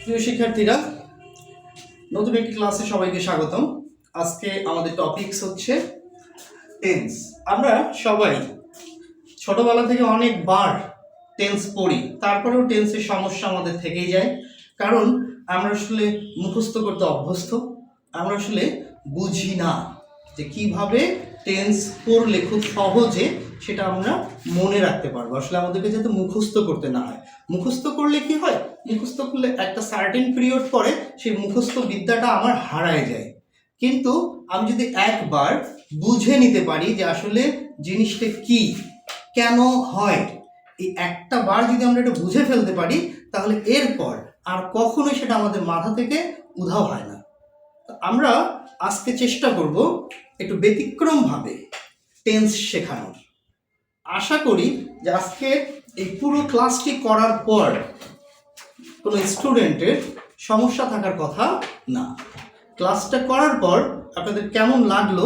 প্রিয় শিক্ষার্থীরা, নতুন একটি ক্লাসে সবাইকে স্বাগতম। আজকে আমাদের টপিকস হচ্ছে টেন্স। আমরা সবাই ছোটবেলা থেকে অনেকবার টেন্স পড়ি, তারপরেও টেন্সের সমস্যা আমাদের থেকেই যায়, কারণ আমরা আসলে মুখস্থ করতে অভ্যস্ত। আমরা আসলে বুঝি না যে কিভাবে টেন্স পড়লে খুব সহজে সেটা আমরা মনে রাখতে পারবো। আসলে আমাদেরকে যাতে মুখস্থ করতে না হয়। মুখস্থ করলে কি হয়, মুখস্থ করলে একটা সার্টেন পিরিয়ড পরে সেই মুখস্থ বিদ্যাটা আমার হারায় যায়। কিন্তু আমি যদি একবার বুঝে নিতে পারি যে আসলে জিনিসটা কি, কেন হয়, এই একটা বার যদি আমরা এটা বুঝে ফেলতে পারি, তাহলে এরপর আর কখনোই সেটা আমাদের মাথা থেকে উধাও হয় না। আমরা আজকে চেষ্টা করব একটু ব্যতিক্রমভাবে টেন্স শেখানোর। আশা করি যে আজকে এই পুরো ক্লাসটি করার পর কোনো স্টুডেন্টের সমস্যা থাকার কথা না। ক্লাসটা করার পর আপনাদের কেমন লাগলো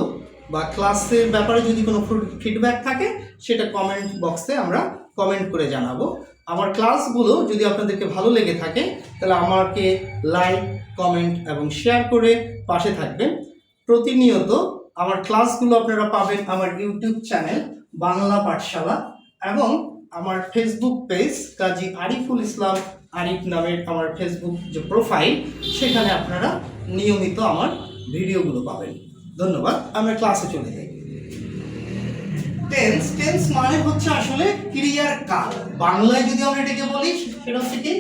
বা ক্লাসের ব্যাপারে যদি কোনো ফিডব্যাক থাকে সেটা কমেন্ট বক্সে আমরা কমেন্ট করে জানাবো। আমার ক্লাসগুলো যদি আপনাদেরকে ভালো লেগে থাকে তাহলে আমাকে লাইক, কমেন্ট এবং শেয়ার করে পাশে থাকবেন। প্রতিনিয়ত আমার ক্লাসগুলো আপনারা পাবেন আমার ইউটিউব চ্যানেল বাংলা পাঠশালা এবং আমার ফেসবুক পেজ কাজী আরিফুল ইসলাম আরিফ নামের আমার ফেসবুক যে প্রোফাইল, সেখানে আপনারা নিয়মিত আমার ভিডিওগুলো পাবেন। ধন্যবাদ। আমরা ক্লাসে চলে যাই। টেন্স টেন্স মানে হচ্ছে আসলে ক্রিয়ার কাল। বাংলায় যদি আমরা এটাকে বলি সেটা হচ্ছে কি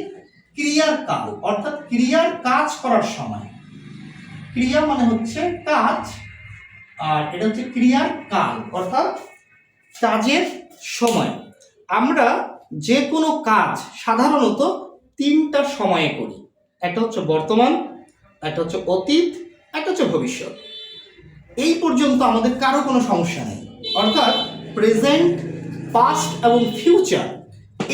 ক্রিয়ার কাল, অর্থাৎ ক্রিয়ার কাজ করার সময়। ক্রিয়া মানে হচ্ছে কাজ, আর এটা হচ্ছে ক্রিয়ার কাল অর্থাৎ কাজের সময়। আমরা যে কোনো কাজ সাধারণত তিনটা সময়ে করি। একটা হচ্ছে বর্তমান, একটা হচ্ছে অতীত, একটা হচ্ছে ভবিষ্যৎ। এই পর্যন্ত আমাদের কারো কোনো সমস্যা নেই, অর্থাৎ প্রেজেন্ট, পাস্ট এবং ফিউচার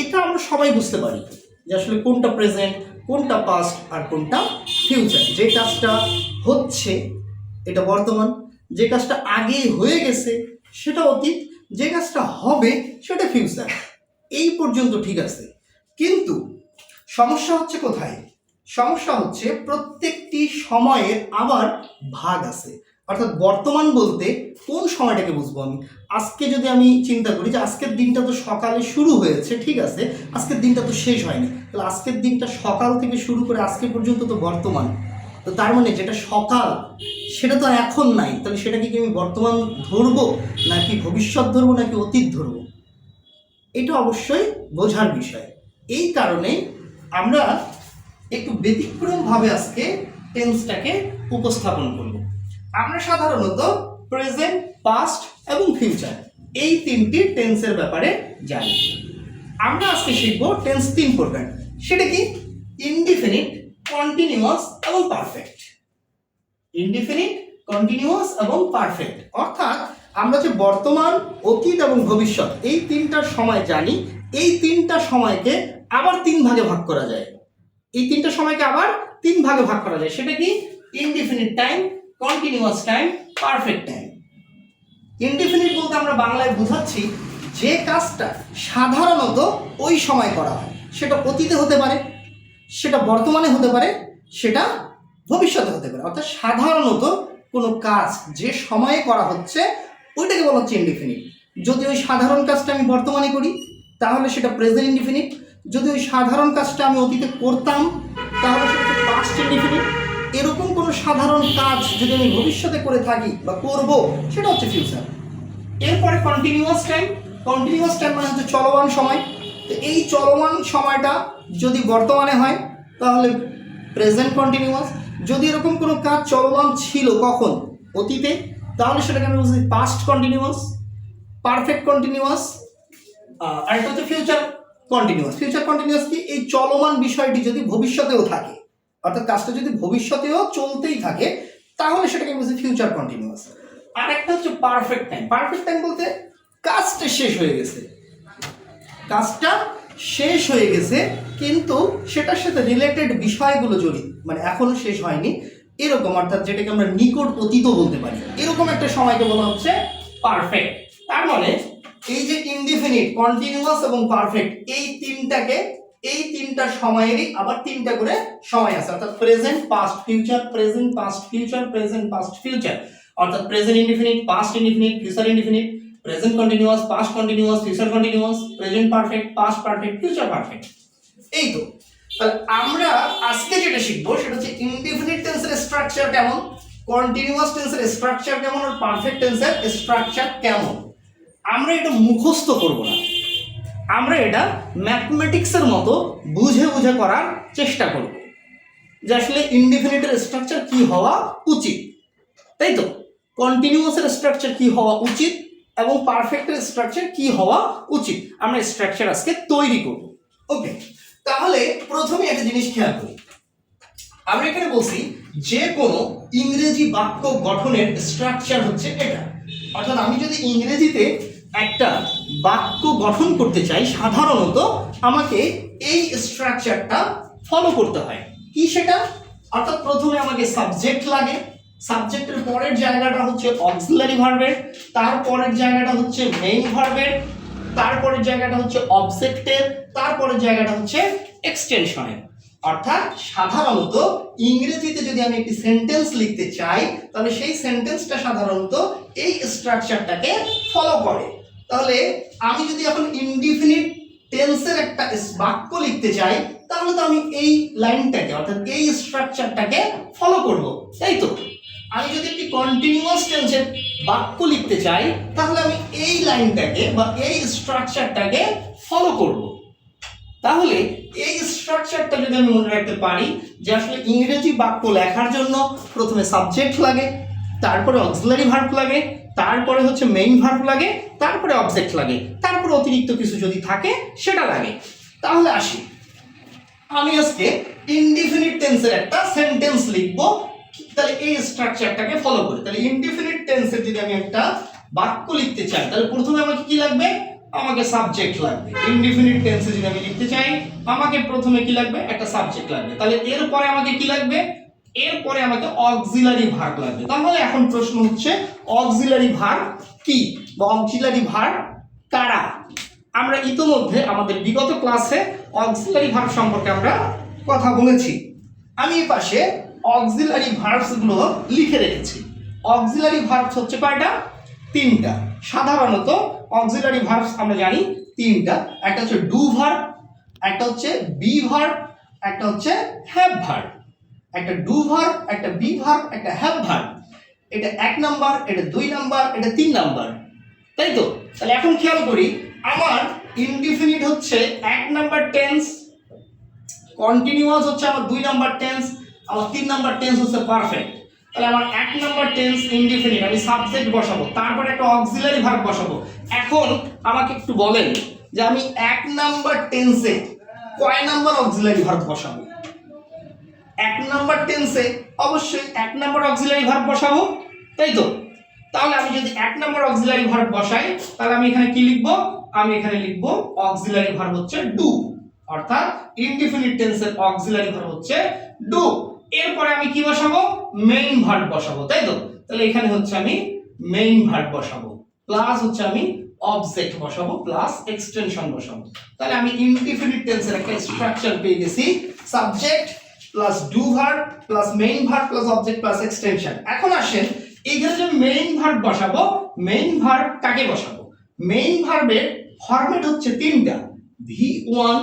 এটা আমরা সবাই বুঝতে পারি যে আসলে কোনটা প্রেজেন্ট, কোনটা পাস্ট আর কোনটা ফিউচার। যে কাজটা হচ্ছে এটা বর্তমান, যে কাজটা আগে হয়ে গেছে সেটা অতীত, যে কাজটা হবে সেটা ফিউচার। এই পর্যন্ত ঠিক আছে, কিন্তু সমস্যা হচ্ছে কোথায়? সমস্যা হচ্ছে প্রত্যেকটি সময়ের আবার ভাগ আছে। অর্থাৎ বর্তমান বলতে কোন সময়টাকে বুঝবো আমি? আজকে যদি আমি চিন্তা করি যে আজকের দিনটা তো সকালে শুরু হয়েছে, ঠিক আছে, আজকের দিনটা তো শেষ হয়নি, তাহলে আজকের দিনটা সকাল থেকে শুরু করে আজকে পর্যন্ত তো বর্তমান। তো তার মানে যেটা সকাল সেটা তো এখন নাই, তাহলে সেটাকে কি আমি বর্তমান ধরবো নাকি ভবিষ্যৎ ধরবো নাকি অতীত ধরবো? এটা অবশ্যই বোঝার বিষয়। এই কারণে আমরা একটু ব্যতিক্রমভাবে আজকে টেন্সটাকে উপস্থাপন করব। আমরা সাধারণত প্রেজেন্ট, পাস্ট এবং ফিউচার এই তিনটি টেন্সের ব্যাপারে জানি। আমরা আজকে শিখব টেন্স তিন প্রকার। সেটা কি? ইনডিফিনিট, কন্টিনিউয়াস এবং পারফেক্ট। ইনডিফিনিট, কন্টিনিউয়াস এবং পারফেক্ট অর্থাৎ আমরা যে বর্তমান, অতীত এবং ভবিষ্যৎ এই তিনটা সময় জানি, এই তিনটা সময়কে আবার তিন ভাগে ভাগ করা যায়। এই তিনটা সময়কে আবার তিন ভাগে ভাগ করা যায়। সেটা কি? Indefinite time, continuous time, perfect time. Indefinite বলতে আমরা বাংলায় বোঝাচ্ছি যে কাজটা সাধারণত ওই সময় করা হয়, সেটা অতীতে হতে পারে, সেটা বর্তমানে হতে পারে, সেটা ভবিষ্যতে হতে পারে। অর্থাৎ সাধারণত কোনো কাজ যে সময়ে করা হচ্ছে ওইটাকে বলা হচ্ছে ইনডিফিনিট। যদি ওই সাধারণ কাজটা আমি বর্তমানে করি তাহলে সেটা প্রেজেন্ট ইনডিফিনিট। যদি ওই সাধারণ কাজটা আমি অতীতে করতাম তাহলে সেটা হচ্ছে পাস্ট ইনডিফিনিট। এরকম কোনো সাধারণ কাজ যদি আমি ভবিষ্যতে করে থাকি বা করব সেটা হচ্ছে ফিউচার। এরপরে কন্টিনিউয়াস টাইম। কন্টিনিউয়াস টাইম মানে হচ্ছে চলমান সময়। তো এই চলমান সময়টা যদি বর্তমানে হয় তাহলে প্রেজেন্ট কন্টিনিউয়াস। যদি এরকম কোনো কাজ চলমান ছিল কখন, অতীতে, তাহলে সেটাকে আমি বুঝি পাস্ট কন্টিনিউয়াস। পারফেক্ট কন্টিনিউয়াস আর এটা হচ্ছে ফিউচার কন্টিনিউয়াস। ফিউচার কন্টিনিউয়াস কি? এই চলমান বিষয়টি যদি ভবিষ্যতেও থাকে, অর্থাৎ কাজটা যদি ভবিষ্যতেও চলতেই থাকে তাহলে সেটাকে বুঝি ফিউচার কন্টিনিউয়াস। আর একটা হচ্ছে পারফেক্ট টাইম। পারফেক্ট টাইম বলতে কাজটা শেষ হয়ে গেছে, কাজটা শেষ হয়ে গেছে কিন্তু সেটার সাথে রিলেটেড বিষয়গুলো জড়িত, মানে এখনো শেষ হয়নি এরকম, অর্থাৎ যেটাকে আমরা নিকট অতীত বলতে পারি, এরকম একটা সময়কে বলা হচ্ছে পারফেক্ট। তার মানে এই যে ইনডিফিনিট, কন্টিনিউয়াস এবং পারফেক্ট এই তিনটাকে এই তিনটা সময়েরই আবার তিনটা করে সময় আছে, অর্থাৎ present past future, present past future, present past future, অর্থাৎ present indefinite, past indefinite, future indefinite, present continuous, past continuous, future continuous, present perfect, past perfect, future perfect. এই তো, তাহলে আমরা আজকে যেটা শিখবো সেটা হচ্ছে ইনডিফিনিট টেন্সের স্ট্রাকচার কেমন, কন্টিনিউয়াস টেন্সের স্ট্রাকচার কেমন, আর পারফেক্ট টেন্সের স্ট্রাকচার কেমন। আমরা এটা মুখস্থ করব না, আমরা এটা ম্যাথমেটিক্সের মতো বুঝে বুঝে করার চেষ্টা করব যে আসলে ইনডিফিনিটের স্ট্রাকচার কি হওয়া উচিত, তাই তো, কন্টিনিউয়াসের স্ট্রাকচার কি হওয়া উচিত এবং পারফেক্টের স্ট্রাকচার কি হওয়া উচিত, আমরা স্ট্রাকচার আজকে তৈরি করব। ওকে, তাহলে প্রথমে একটা জিনিস খেয়াল করি, আমরা এখানে বলছি যে কোনো ইংরেজি বাক্য গঠনের স্ট্রাকচার হচ্ছে এটা, অর্থাৎ আমি যদি ইংরেজিতে একটা বাক্য গঠন করতে চাই সাধারণত আমাকে এই স্ট্রাকচারটা ফলো করতে হয়। কি সেটা? অর্থাৎ প্রথমে আমাকে সাবজেক্ট লাগে, সাবজেক্টের পরের জায়গাটা হচ্ছে অক্সিলারি ভার্বের, তারপরের জায়গাটা হচ্ছে মেইন ভার্বের, তারপরের জায়গাটা হচ্ছে অবজেক্টের, তারপরের জায়গাটা হচ্ছে এক্সটেনশনের। অর্থাৎ সাধারণত ইংরেজিতে যদি আমি একটি সেন্টেন্স লিখতে চাই তাহলে সেই সেন্টেন্সটা সাধারণত এই স্ট্রাকচারটাকে ফলো করে। তাহলে আমি যদি এখন ইনডিফিনিট টেন্সের একটা বাক্য লিখতে চাই তাহলে তো আমি এই লাইনটাকে অর্থাৎ এই স্ট্রাকচারটাকে ফলো করব, তাই তো। আমি যদি একটি কন্টিনিউয়াস টেন্সের বাক্য লিখতে চাই তাহলে আমি এই লাইনটাকে বা এই স্ট্রাকচারটাকে ফলো করব। তাহলে এই স্ট্রাকচারটা যদি আমি মনে রাখতে পারি যে আসলে ইংরেজি বাক্য লেখার জন্য প্রথমে সাবজেক্ট লাগে, তারপরে অক্সিলারি ভার্ব লাগে, তারপরে হচ্ছে মেইন ভার্ব লাগে, তারপরে অবজেক্ট লাগে, তারপরে অতিরিক্ত কিছু যদি থাকে সেটা লাগে। তাহলে আসি, আমি আজকে ইনডিফিনিট টেন্সের একটা সেন্টেন্স লিখব, তাহলে এই স্ট্রাকচারটাকে ফলো করে। তাহলে ইনডিফিনিট টেন্সের যদি আমি একটা বাক্য লিখতে চাই তাহলে প্রথমে আমাকে কি লাগবে? আমাকে সাবজেক্ট লাগবে। ইনডিফিনিট টেন্সে যদি আমি লিখতে চাই আমাকে প্রথমে কি লাগবে? একটা সাবজেক্ট লাগবে। তাহলে এরপরে আমাকে কি লাগবে? এরপরে আমাকে অক্সিলারি ভার্ব লাগবে। তাহলে এখন প্রশ্ন হচ্ছে অক্সিলারি ভার্ব কি বা অক্সিলারি ভার্ব কারা? আমরা ইতোমধ্যে আমাদের বিগত ক্লাসে অক্সিলারি ভার্ব সম্পর্কে আমরা কথা বলেছি। আমি এই পাশে অক্সিলারি ভার্বস গুলো লিখে রেখেছি। অক্সিলারি ভার্বস হচ্ছে কয়টা? তিনটা। সাধারণত অক্সিলারি ভার্বস আমরা জানি তিনটা, একটা হচ্ছে ডু ভার্ব, একটা হচ্ছে বি ভার্ব, একটা হচ্ছে হ্যাভ ভার্ব। একটা ডু ভার্ব, একটা বি ভার্ব, একটা হ্যাভ ভার্ব। এটা 1 নাম্বার, এটা 2 নাম্বার, এটা 3 নাম্বার, তাই তো। তাহলে এখন খেয়াল করি, আমার ইনডিফিনিট হচ্ছে 1 নাম্বার টেন্স, কন্টিনিউয়াস হচ্ছে আমার 2 নাম্বার টেন্স, আমার 3 নাম্বার টেন্স হচ্ছে পারফেক্ট। তাহলে আমার 1 নাম্বার টেন্স ইনডিফিনিট, আমি সাবজেক্ট বসাবো, তারপর একটা অক্সিলারি ভার্ব বসাবো। এখন আমাকে একটু বলেন যে আমি 1 নাম্বার টেন্সে কয় নাম্বার অক্সিলারি ভার্ব বসাবো? 1 নাম্বার টেন্সে অবশ্যই 1 নাম্বার অক্সিলারি ভার্ব বসাবো, তাই তো। তাহলে আমি যদি 1 নাম্বার অক্সিলারি ভার্ব বসাই তাহলে আমি এখানে কি লিখব? আমি এখানে লিখব অক্সিলারি ভার্ব হচ্ছে ডু, অর্থাৎ ইনডিফিনিট টেন্সের অক্সিলারি ভার্ব হচ্ছে ডু। এরপরে আমি কি বসাবো? মেইন ভার্ব বসাবো, তাই তো। তাহলে এখানে হচ্ছে আমি মেইন ভার্ব বসাবো, প্লাস হচ্ছে আমি অবজেক্ট বসাবো, প্লাস এক্সটেনশন বসাবো। তাহলে আমি ইনডিফিনিট টেন্সের একটা স্ট্রাকচার পেয়ে গেছি, subject plus do verb plus main verb plus object plus extension. এখন আসেন এখানে যে মেইন ভার্ব বসাবো, মেইন ভার্ব কাকে বসাবো? মেইন ভার্বের ফরম্যাট হচ্ছে তিনটা, V1,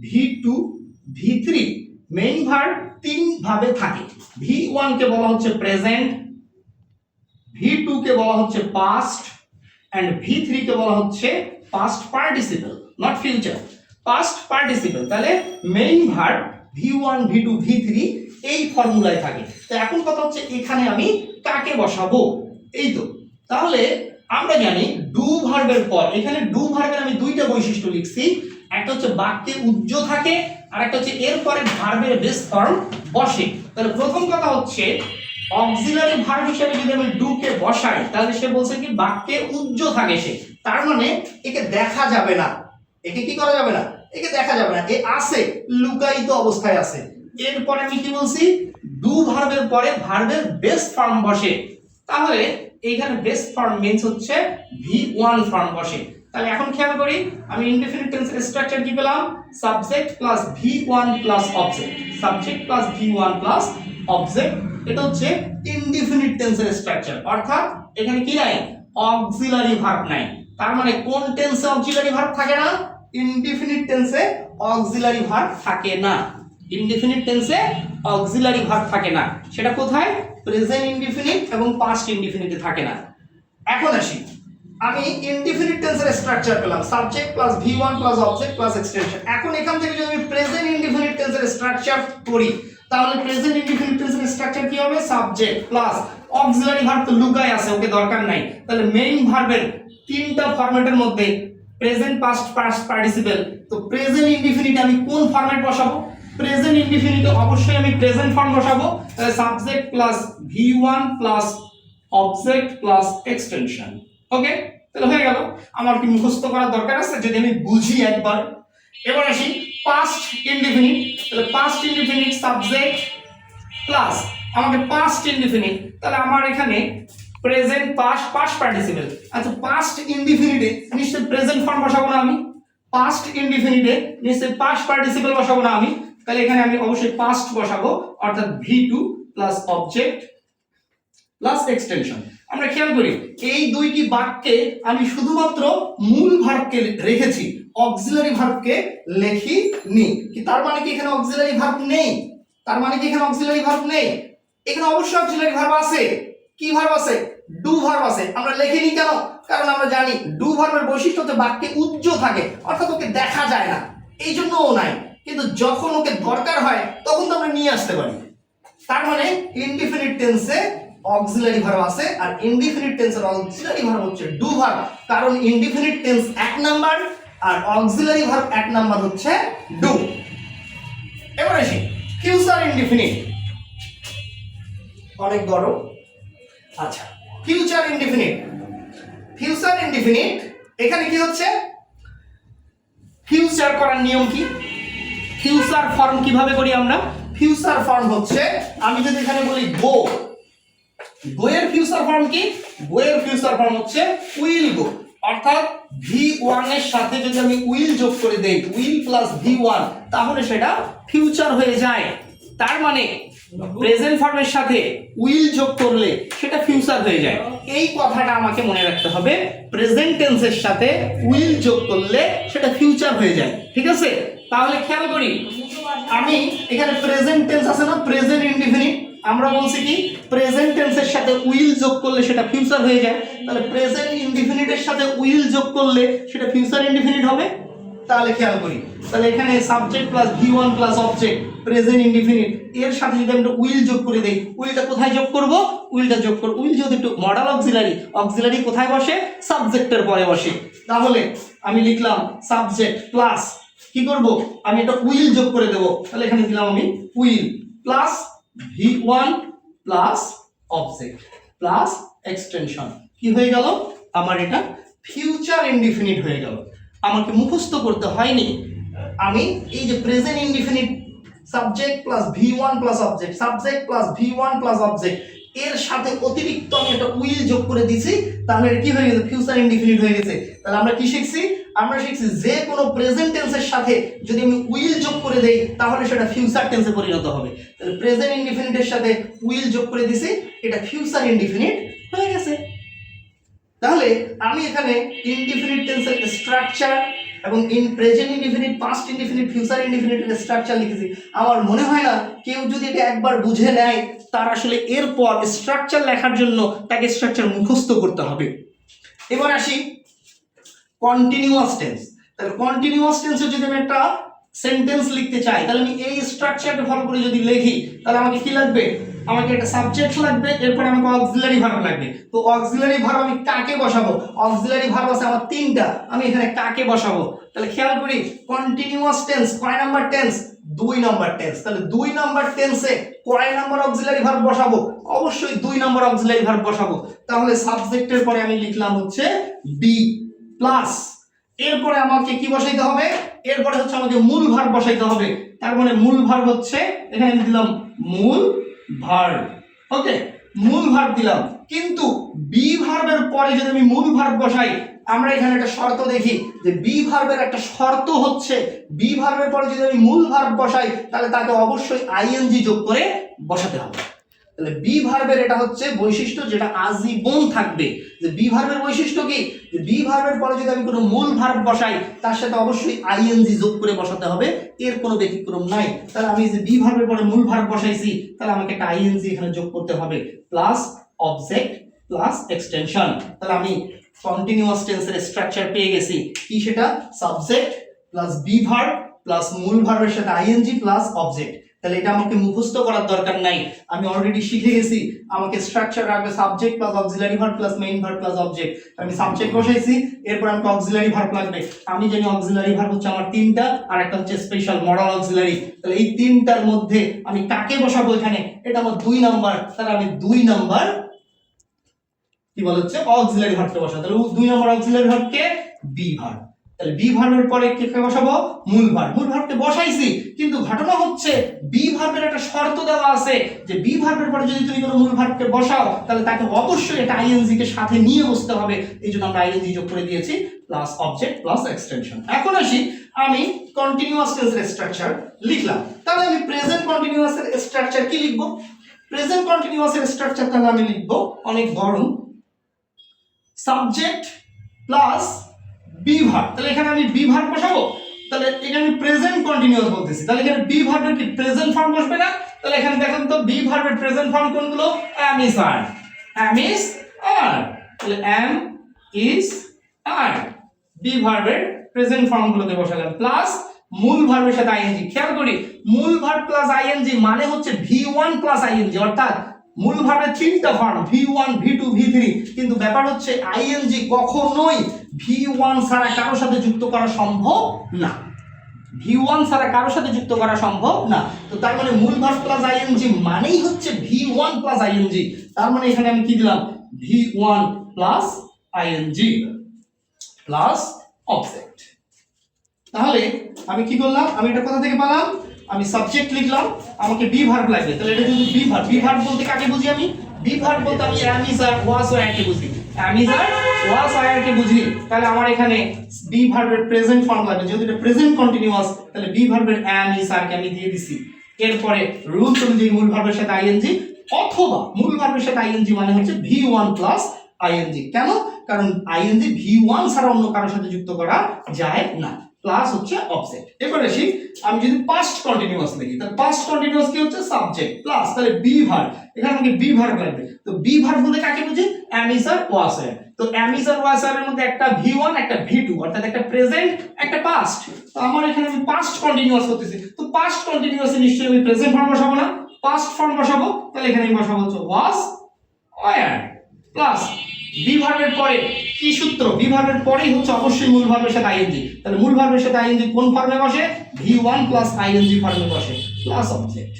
V2, V3। Main verb তিন ভাবে থাকে। V1 কে বলা হচ্ছে প্রেজেন্ট, V2 কে বলা হচ্ছে পাস্ট এন্ড V3 কে বলা হচ্ছে past participle, not future, past participle. তাহলে main verb V1, V2, V3 এই ফর্মুলায় থাকে। তো এখন কথা হচ্ছে এখানে আমি কাকে বসাবো? এই তো। তাহলে আমরা জানি ডু ভার্বের পর, এখানে ডু ভার্বের আমি দুইটা বৈশিষ্ট্য লিখছি, একটা হচ্ছে বাক্যে উজ্জ থাকে আর একটা হচ্ছে এরপরে ভার্বের বেস ফর্ম বসে। তাহলে প্রথম কথা হচ্ছে অক্সিলারি ভার্ব হিসেবে যদি আমি ডু কে বসাই তাহলে সে বলছে কি বাক্যে উজ্জ থাকে সে, তার মানে একে দেখা যাবে না। একে কি করা যাবে না? একে দেখা যাবে না, এ আছে, লুকায়িত অবস্থায় আছে। এরপরে আমি কি বলছি? ডু ভার্বের পরে ভার্বের বেস ফর্ম বসে। তাহলে এইখানে বেস ফর্ম মিন্স হচ্ছে V1 ফর্ম বসে। তাহলে এখন খেয়াল করি আমি ইনডিফিনিট টেন্সের স্ট্রাকচার কি পেলাম, subject plus V1 plus object, subject plus V1 plus object. এটা হচ্ছে ইনডিফিনিট টেন্সের স্ট্রাকচার, অর্থাৎ এখানে কি নাই, অক্সিলারি ভার্ব নাই। তার মানে কোন টেন্সে অক্সিলারি ভার্ব থাকে না, ইনডিফিনিট টেন্সে অক্সিলারি ভার্ব থাকে না। ইনডিফিনিট টেন্সে অক্সিলারি ভার্ব থাকে না, সেটা কোথায়, প্রেজেন্ট ইনডিফিনিট এবং পাস্ট ইনডিফিনিটে থাকে না। এখন আসি, আমি ইনডিফিনিট টেন্সের স্ট্রাকচার পেলাম, subject plus V1 plus object plus extension. এখন এখান থেকে যদি আমি প্রেজেন্ট ইনডিফিনিট টেন্সের স্ট্রাকচার করি, তাহলে প্রেজেন্ট ইনডিফিনিট টেন্সের স্ট্রাকচার কি হবে, সাবজেক্ট প্লাস অক্সিলারি ভার্ব তো লুকায় আছে, ওকে দরকার নাই। তাহলে মেইন ভার্বের তিনটা ফরম্যাটের মধ্যে প্রেজেন্ট পাস্ট পাস্ট পার্টিসিপল, তো প্রেজেন্ট ইনডিফিনিট আমি কোন ফরম্যাট বসাবো, প্রেজেন্ট ইনডিফিনিটে অবশ্যই আমি প্রেজেন্ট ফর্ম বসাবো। তাহলে subject plus V1 plus object plus extension. Okay, তাহলে হয়ে গেল। আমার কি মুখস্থ করার দরকার আছে, যদি আমি বুঝি একবার। এবার আসি পাস্ট ইনডিফিনিট, তাহলে পাস্ট ইনডিফিনিট সাবজেক্ট প্লাস আমাকে পাস্ট ইনডিফিনিট, তাহলে আমার এখানে প্রেজেন্ট পাস্ট পাস্ট পার্টিসিপল। আচ্ছা, পাস্ট ইনডিফিনিটে নিশ্চয়ই প্রেজেন্ট ফর্ম বসাবো না আমি, পাস্ট ইনডিফিনিটে নিশ্চয়ই পাস্ট পার্টিসিপল বসাবো না আমি, তাহলে এখানে আমি অবশ্যই পাস্ট বসাবো, অর্থাৎ V2 plus object plus extension. আমরা খেয়াল করি এই দুইটি বাক্যে আমি শুধুমাত্র মূল ভার্বকে রেখেছি, অক্সিলারি ভার্বকে লেখিনি। কি তার মানে কি এখানে অক্সিলারি ভার্ব নেই, তার মানে কি এখানে অক্সিলারি ভার্ব নেই, এখানে অবশ্যই অক্সিলারি ভার্ব আছে। কি ভার্ব আছে, ডু ভার্ব আছে। আমরা লিখিনি কেন, কারণ আমরা জানি ডু ভার্বের বৈশিষ্ট্য হচ্ছে বাক্যে উজ্জ্বল থাকে, অর্থাৎ ওকে দেখা যায় না, এই জন্য ও নাই। কিন্তু যখন ওকে দরকার হয় তখন তো আমরা নিয়ে আসতে পারি। তার মানে ইনডিফিনিট টেন্সে অক্সিলারি ভার্ব আছে, আর ইনডিফিনিট টেন্সের অক্সিলারি ভার্ব হচ্ছে ডু ভার্ব, কারণ ইনডিফিনিট টেন্স 1 নাম্বার আর অক্সিলারি ভার্ব 1 নাম্বার হচ্ছে ডু। এবার আসি ফিউচার ইনডিফিনিট, অনেক বড়। আচ্ছা, ফিউচার ইনডিফিনিট, ফিউচার ইনডিফিনিট এখানে কি হচ্ছে, ফিউচার করার নিয়ম কি, ফিউচার ফর্ম কিভাবে করি আমরা, ফিউচার ফর্ম হচ্ছে আমি যদি এখানে বলি গো, গো এর ফিউচার ফর্ম কি, গো এর ফিউচার ফর্ম হচ্ছে উইল গো, অর্থাৎ V1 এর সাথে যদি আমি উইল যোগ করে দেই, উইল প্লাস V1, তাহলে সেটা ফিউচার হয়ে যায়। তার মানে প্রেজেন্ট ফর্মের সাথে উইল যোগ করলে সেটা ফিউচার হয়ে যায়। এই কথাটা আমাকে মনে রাখতে হবে, প্রেজেন্ট টেন্সের সাথে উইল যোগ করলে সেটা ফিউচার হয়ে যায়, ঠিক আছে। তাহলে খেয়াল করি আমি এখানে প্রেজেন্ট টেন্স আছে না, প্রেজেন্ট ইনডিফিনিট, আমরা বলছি কি প্রেজেন্ট টেন্সের সাথে উইল যোগ করলে সেটা ফিউচার হয়ে যায়। তাহলে প্রেজেন্ট ইনডিফিনিটের সাথে উইল যোগ করলে সেটা ফিউচার ইনডিফিনিট হবে। তাহলে খেয়াল করি, তাহলে এখানে subject plus V1 plus object present indefinite, এর সাথে যদি আমরা উইল যোগ করে দেই, উইলটা কোথায় যোগ করব, উইলটা যোগ করব, উইল যদি একটু মডাল অক্সিলারি, অক্সিলারি কোথায় বসে, সাবজেক্টের পরে বসে। তাহলে আমি লিখলাম সাবজেক্ট প্লাস কি করব, আমি এটা উইল যোগ করে দেব, তাহলে এখানে দিলাম আমি will plus V1 plus object plus extension. কি হয়ে গেল, আমার এটা ফিউচার ইনডিফিনিট হয়ে গেল। আমাকে মুখস্থ করতে হয়নি, আমি এই যে present indefinite subject plus V1 plus object, subject plus V1 plus object, এর সাথে অতিরিক্ত আমি একটা উইল যোগ করে দিছি, তাহলে কি হয়ে গেছে, ফিউচার ইনডিফিনিট হয়ে গেছে। তাহলে আমরা কি শিখছি, আমরা শিখছি যে কোনো প্রেজেন্ট টেন্সের সাথে যদি আমি উইল যোগ করে দেই তাহলে সেটা ফিউচার টেন্সে পরিণত হবে। তাহলে প্রেজেন্ট ইনডিফিনিটের সাথে উইল যোগ করে দিছি, এটা ফিউচার ইনডিফিনিট হয়ে গেছে। তাহলে আমি এখানে ইনডিফিনিট টেন্সের স্ট্রাকচার এবং present indefinite, past indefinite, future ইনডিফিনিটের স্ট্রাকচার লিখেছি। আমার মনে হয় না কেউ যদি এটা একবার বুঝে নেয় তার আসলে এরপর স্ট্রাকচার লেখার জন্য তাকে স্ট্রাকচার মুখস্থ করতে হবে। এবার আসি কন্টিনিউয়াস টেন্স। তাহলে কন্টিনিউয়াস টেন্সে যদি আমি একটা সেন্টেন্স লিখতে চাই, তাহলে আমি এই স্ট্রাকচারটা ফলো করে যদি লিখি, তাহলে আমাকে কি লাগবে, আমাকে একটা সাবজেক্ট লাগবে, এরপর আমাকে অক্সিলারি ভার্ব লাগবে। তো অক্সিলারি ভার্ব আমি কাকে বসাবো, অক্সিলারি ভার্ব আছে আমার 3টা, আমি এখানে কাকে বসাবো। তাহলে খেয়াল করি কন্টিনিউয়াস টেন্স কয় নাম্বার টেন্স, 2 নাম্বার টেন্স। তাহলে 2 নাম্বার টেন্সে কয় নাম্বার অক্সিলারি ভার্ব বসাবো, অবশ্যই 2 নাম্বার অক্সিলারি ভার্ব বসাবো। তাহলে সাবজেক্টের পরে আমি লিখলাম হচ্ছে বি প্লাস, এরপরে আমাকে কি বসাইতে হবে, এরপরে হচ্ছে আমাকে মূল ভার্ব বসাইতে হবে। তার মানে মূল ভার্ব হচ্ছে এখানে আমি দিলাম মূল ভার্ব, ওকে মূল ভার্ব দিলাম। কিন্তু বি ভার্বের পরে যদি আমি মূল ভার্ব বসাই আমরা এখানে একটা শর্ত দেখি যে বি ভার্বের একটা শর্ত হচ্ছে বি ভার্বের পরে যদি আমি মূল ভার্ব বসাই তাহলে তাকে অবশ্যই আইএনজি যোগ করে বসাতে হবে। তাহলে বি ভার্বের এটা হচ্ছে বৈশিষ্ট্য যেটা আজীবন থাকবে। যে বি ভার্বের বৈশিষ্ট্য কি, যে বি ভার্বের পরে যদি আমি কোনো মূল ভার্ব বসাই তার সাথে অবশ্যই আইএনজি যোগ করে বসাতে হবে, এর কোনো ব্যতিক্রম নাই। তাহলে আমি যে বি ভার্বের পরে মূল ভার্ব বসাইছি তাহলে আমাকে একটা আইএনজি এখানে যোগ করতে হবে, প্লাস অবজেক্ট প্লাস এক্সটেনশন। তাহলে আমি কন্টিনিউয়াস টেন্সের স্ট্রাকচার পেয়ে গেছি, কি সেটা, subject plus be verb plus মূল ভার্বের সাথে আইএনজি প্লাস অবজেক্ট। তাহলে এটা আমাকে মুখস্থ করার দরকার নাই, আমি অলরেডি শিখে গেছি। আমাকে স্ট্রাকচার রাখবে subject plus auxiliary verb plus main verb plus object. আমি সাবজেক্ট বসাইছি, এরপর আমাকে অক্সিলারি ভার্ব লাগবে। আমি জানি অক্সিলারি ভার্ব হচ্ছে আমার তিনটা, আর একটা হচ্ছে স্পেশাল মডাল অক্সিলারি। তাহলে এই তিনটার মধ্যে আমি কাকে বসাবো এখানে, এটা আমার 2 নাম্বার। তাহলে আমি 2 নাম্বার কি বলা হচ্ছে অক্সিলারি ভার্বকে বসাবো। তাহলে 2 নাম্বার অক্সিলারি ভার্বকে বি ভার্ব। তাহলে বি ভার্বের পরে কে বসাবো, মূল ভার্ব। মূল ভার্বকে বসাইছি, কিন্তু ঘটনা হচ্ছে বি ভার্বের একটা শর্ত দেওয়া আছে যে বি ভার্বের পরে যদি তুমি কোনো মূল ভার্বকে বসাও তাহলে তাকে অবশ্যই এটা আইএনজি কে সাথে নিয়ে বসতে হবে। এইজন্য আমরা আইএনজি যোগ করে দিয়েছি, প্লাস অবজেক্ট প্লাস এক্সটেনশন। এখন আসি, আমি কন্টিনিউয়াস টেন্সের স্ট্রাকচার লিখলাম। তাহলে আমি প্রেজেন্ট কন্টিনিউয়াসের স্ট্রাকচার কি লিখব, প্রেজেন্ট কন্টিনিউয়াসের স্ট্রাকচার তাহলে আমি লিখব অনেক বড়, সাবজেক্ট প্লাস বি ভার্ব। তাহলে এখানে আমি বি ভার্ব বসাবো, তাহলে এখানে আমি প্রেজেন্ট কন্টিনিউয়াস বলতেছি, তাহলে এখানে বি ভার্বের কি প্রেজেন্ট ফর্ম বসবে না? তাহলে এখানে দেখেন তো বি ভার্বের প্রেজেন্ট ফর্ম কোনগুলো, am is are, am is are। তাহলে am is are বি ভার্বের প্রেজেন্ট ফর্মগুলোতে বসালাম, প্লাস মূল ভার্বের সাথে আইএনজি। খেয়াল করি, মূল ভার্ব প্লাস আইএনজি মানে হচ্ছে V1 প্লাস আইএনজি, অর্থাৎ মূল ভার্বের তিনটা ফর্ম V1 V2 V3, কিন্তু ব্যাপার হচ্ছে আইএনজি কখনোই V1 ছাড়া কারোর সাথে যুক্ত করা সম্ভব না, V1 ছাড়া কারোর সাথে যুক্ত করা সম্ভব না। তো তার মানে মূল ভার্ব প্লাস আইএনজি মানেই হচ্ছে V1 প্লাস আইএনজি। তার মানে এখানে আমি কি দিলাম, V1 plus ING plus object. তাহলে আমি কি করলাম, আমি এটা কোথা থেকে পেলাম, আমি সাবজেক্ট লিখলাম, আমাকে বি ভার্ব লাগবে। তাহলে এটা যদি বি ভার্ব, বি ভার্ব বলতে কাকে বুঝি আমি, বি ভার্ব বলতে আমি am is are was were কে বুঝি, am is are was were কে বুঝি। তাহলে আমার এখানে বি ভার্বের প্রেজেন্ট ফর্ম লাগবে, যেহেতু এটা প্রেজেন্ট কন্টিনিউয়াস তাহলে বি ভার্বের am is are কে আমি দিয়ে দিছি। এরপরে রুলস অনুযায়ী মূল ভার্বের সাথে আইএনজি, অথবা মূল ভার্বের সাথে আইএনজি মানে হচ্ছে V1 প্লাস আইএনজি। কেন, কারণ আইএনজি V1 ছাড়া অন্য কারোর সাথে যুক্ত করা যায় না, প্লাস হচ্ছে অবজেক্ট। এবার আসি, আমি যদি পাস্ট কন্টিনিউয়াস লিখি তাহলে পাস্ট কন্টিনিউয়াস কি হচ্ছে, সাবজেক্ট প্লাস তাহলে বি ভার্ব, এখানে আমাকে বি ভার্ব লাগবে। তো বি ভার্ব বলতে কাকে বুঝি, am is are was were। তো am is are was were এর মধ্যে একটা V1 একটা V2, অর্থাৎ একটা প্রেজেন্ট একটা পাস্ট। তো আমার এখানে আমি পাস্ট কন্টিনিউয়াস করতেছি, তো পাস্ট কন্টিনিউয়াসে নিশ্চয়ই আমি প্রেজেন্ট ফর্ম বসাবো না, পাস্ট ফর্ম বসাবো। তাহলে এখানে আমি বসাবো হচ্ছে was were প্লাস বি ভার্বের পরে কি সূত্র, বি ভার্বের পরেই হচ্ছে অবশ্যই মূল ভার্বের সাথে আইএনজি। তাহলে মূল ভার্বের সাথে আইএনজি কোন ফর্মে বসে, V1 প্লাস আইএনজি ফর্মে বসে, প্লাস অবজেক্ট।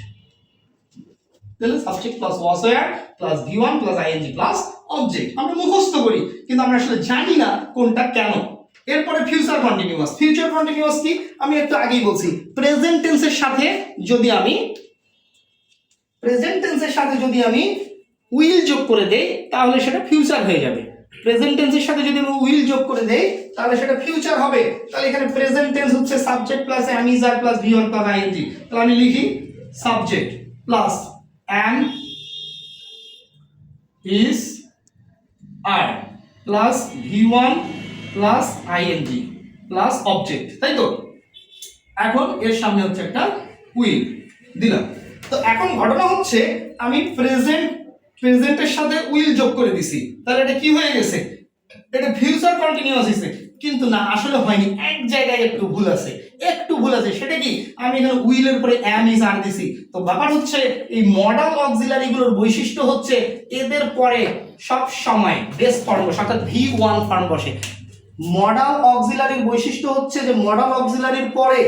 তাহলে subject plus was were plus V1 plus ING plus object. আমরা মুখস্থ করি কিন্তু আমরা আসলে জানি না কোনটা কেন। এরপরে ফিউচার কন্টিনিউয়াস। ফিউচার কন্টিনিউয়াস কি, আমি একটু আগেই বলছি, প্রেজেন্ট টেন্সের সাথে যদি আমি উইল যোগ করে দেই তাহলে সেটা ফিউচার হয়ে যাবে। প্রেজেন্ট টেন্সের সাথে যদি আমি উইল যোগ করে দেই তাহলে সেটা ফিউচার হবে। তাহলে এখানে প্রেজেন্ট টেন্স হচ্ছে subject plus am is are plus V1 plus ING. তাহলে আমি লিখি subject plus am is are plus V1 plus ING plus object, তাই তো। এখন এর সামনে হচ্ছে একটা উইল দিলাম। তো এখন ঘটনা হচ্ছে আমি প্রেজেন্টের সাথে উইল যোগ করে দিছি, তাহলে এটা কি হয়ে গেছে, এটা ফিউচার কন্টিনিউয়াস হইছে। কিন্তু না, আসলে হয়নি, এক জায়গায় একটু ভুল আছে। সেটা কি, আমি এখানে উইলের পরে am is are দিছি। তো ব্যাপার হচ্ছে এই মডাল অক্সিলারি গুলোর বৈশিষ্ট্য হচ্ছে এদের পরে সব সময় বেস ফর্ম বসে, অর্থাৎ V1 ফর্ম বসে। মডাল অক্সিলারির বৈশিষ্ট্য হচ্ছে যে মডাল অক্সিলারির পরে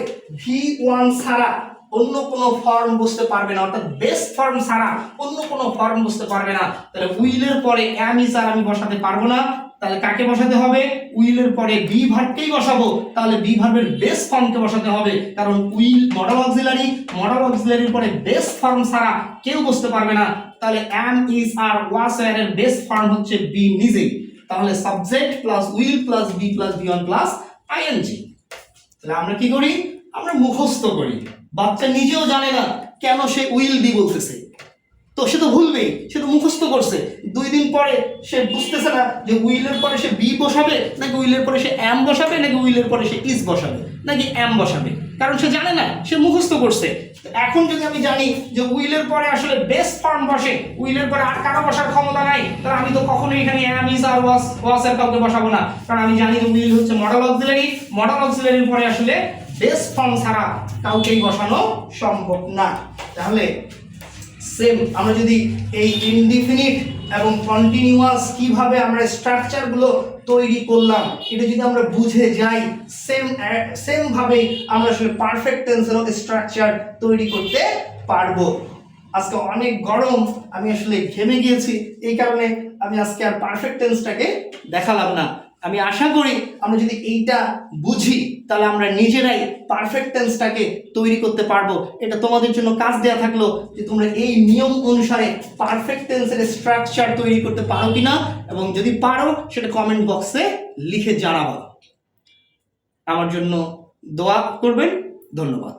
V1 ছাড়া অন্য কোনো ফর্ম বুঝতে পারবে না, অর্থাৎ বেস ফর্ম ছাড়া অন্য কোনো ফর্ম বুঝতে পারবে না। তাহলে উইলের পরে am is are আমি বসাতে পারবো না, তাহলে কাকে বসাতে হবে, উইলের পরে বি ভার্বকেই বসাবো। তাহলে বি ভার্বের বেস ফর্মকে বসাতে হবে, কারণ উইল মডাল অক্সিলারির পরে বেস ফর্ম ছাড়া কেউ বুঝতে পারবে না। তাহলে am is are was were এর বেস ফর্ম হচ্ছে বি নিজেই। তাহলে subject plus will plus be plus V one plus ING. তাহলে আমরা কি করি, আমরা মুখস্থ করি। বাচ্চা নিজেও জানে না কেন সে উইল বি বলতেছে, তো সে তো ভুলবেই, সে তো মুখস্থ করছে। 2 দিন পরে সে বুঝতেছে না যে উইলের পরে সে বি বসাবে নাকি উইলের পরে সে এম বসাবে নাকি উইলের পরে সে ইজ বসাবে নাকি এম বসাবে, কারণ সে জানে না, সে মুখস্থ করছে। এখন যদি আমি জানি যে উইলের পরে আসলে বেস ফর্ম বসে, উইলের পরে আর কারো বসার ক্ষমতা নাই, তাহলে আমি তো কখনোই এখানে এম ইজ আর ওয়াস এর কাউকে বসাবো না, কারণ আমি জানি যে উইল হচ্ছে মডেল অক্সিলারি, মডেল অক্সিলারির পরে আসলে বেস ফর্ম ছাড়া কাউকেই বসানো সম্ভব না। তাহলে সেম আমরা যদি এই ইনডিফিনিট এবং কন্টিনিউয়াস কিভাবে আমরা স্ট্রাকচারগুলো তৈরি করলাম এটা যদি আমরা বুঝে যাই, সেম ভাবে আমরা আসলে পারফেক্ট টেন্সেরও স্ট্রাকচার তৈরি করতে পারবো। আজকে অনেক গরম, আমি আসলে ঘেমে গিয়েছি, এই কারণে আমি আজকে আর পারফেক্ট টেন্সটাকে দেখালাম না। আমি আশা করি আমরা যদি এইটা বুঝি তাহলে আমরা নিজেরাই পারফেক্ট টেন্সটাকে তৈরি করতে পারবো। এটা তোমাদের জন্য কাজ দেয়া থাকলো যে তোমরা এই নিয়ম অনুসারে পারফেক্ট টেন্সের স্ট্রাকচার তৈরি করতে পারো কিনা, এবং যদি পারো সেটা কমেন্ট বক্সে লিখে জানাবা। আমার জন্য দোয়া করবেন। ধন্যবাদ।